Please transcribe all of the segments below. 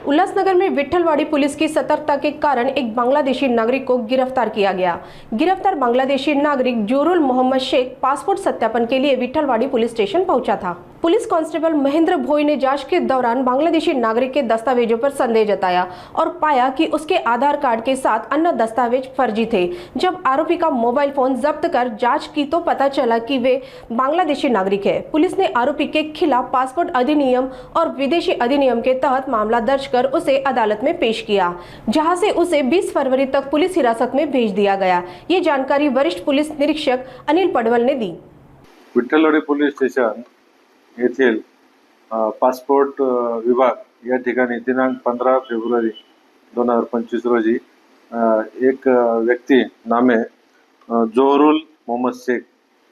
उल्लासनगर में विट्ठलवाड़ी पुलिस की सतर्कता के कारण एक बांग्लादेशी नागरिक को गिरफ्तार किया गया। गिरफ्तार बांग्लादेशी नागरिक जोरुल मोहम्मद शेख पासपोर्ट सत्यापन के लिए विट्ठलवाड़ी पुलिस स्टेशन पहुंचा था। पुलिस कांस्टेबल महेंद्र भोई ने जांच के दौरान बांग्लादेशी नागरिक के दस्तावेजों पर संदेह जताया और पाया कि उसके आधार कार्ड के साथ अन्य दस्तावेज फर्जी थे। जब आरोपी का मोबाइल फोन जब्त कर जांच की तो पता चला कि वे बांग्लादेशी नागरिक है। पुलिस ने आरोपी के खिलाफ पासपोर्ट अधिनियम और विदेशी अधिनियम के तहत मामला दर्ज कर उसे अदालत में पेश किया, जहां से उसे 20 फरवरी तक पुलिस हिरासत में भेज दिया गया। ये जानकारी वरिष्ठ पुलिस निरीक्षक अनिल पडवल ने दी। विट्ठलवाडी पोलीस स्टेशन येथील पासपोर्ट विभाग या ठिकाणी दिनांक 15 फेब्रुवारी 2025 रोजी एक व्यक्ती नामे जोहरुल मोहम्मद शेख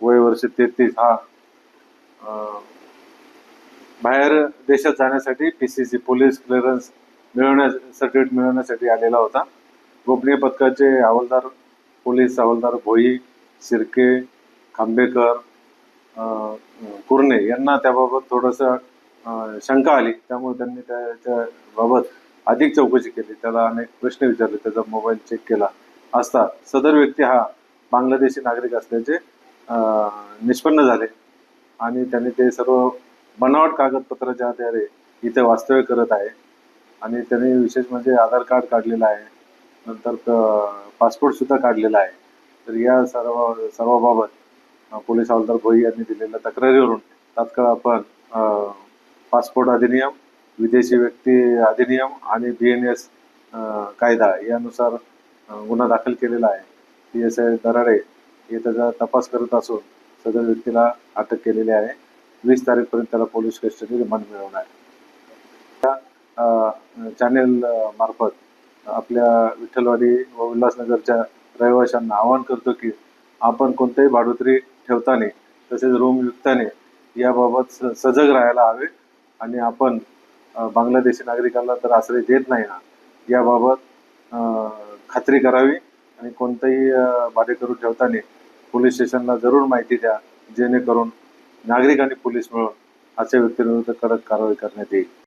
वय वर्ष 33 हा बाहेर देशात जाण्यासाठी PCC पोलीस क्लिअरन्स सर्टिफिकेट मिळवण्यासाठी आलेला होता। गोपनीय पथकाचे हवालदार पोलीस हवालदार भोई, सिरके, खांबेकर, कुर्णे यांना त्याबाबत थोडंसं शंका आली, त्यामुळे त्यांनी त्याच्या बाबत अधिक चौकशी केली। त्याला अनेक प्रश्न विचारले, त्याचा मोबाईल चेक केला असता सदर व्यक्ती हा बांगलादेशी नागरिक असल्याचे निष्पन्न झाले आणि त्यांनी ते सर्व बनावट कागदपत्राच्या आधारे इथे वास्तव्य करत आहे आणि त्यांनी विशेष म्हणजे आधार कार्ड काढलेला आहे, नंतर पासपोर्ट सुद्धा काढलेला आहे। तर या सर्वाबाबत पोलीस हवालदार भोई यांनी दिलेल्या तक्रारीवरून तात्काळ आपण पासपोर्ट अधिनियम, विदेशी व्यक्ती अधिनियम आणि BNS कायदा यानुसार गुन्हा दाखल केलेला आहे। PSI दराडे हे त्याचा तपास करत असून सदर व्यक्तीला अटक केलेली आहे। 20 तारीखपर्यंत त्याला पोलीस कस्टडी रिमांड मिळवणार आहे। चॅनेल मार्फत आपल्या विठ्ठलवाडी व उल्हासनगरच्या रहिवाशांना आवाहन करतो की आपण कोणतेही भाडोत्री ठेवताना तसेच रूम विकताना याबाबत सजग राहायला हवे आणि आपण बांगलादेशी नागरिकांना तर आश्रय देत नाही ना, याबाबत खात्री करावी आणि कोणतेही भाडेकरू ठेवताना पोलीस स्टेशनला जरूर माहिती द्या, जेणेकरून नागरिक आणि पोलीस मिळून अशा व्यक्तींविरुद्ध कडक कारवाई करण्यात येईल।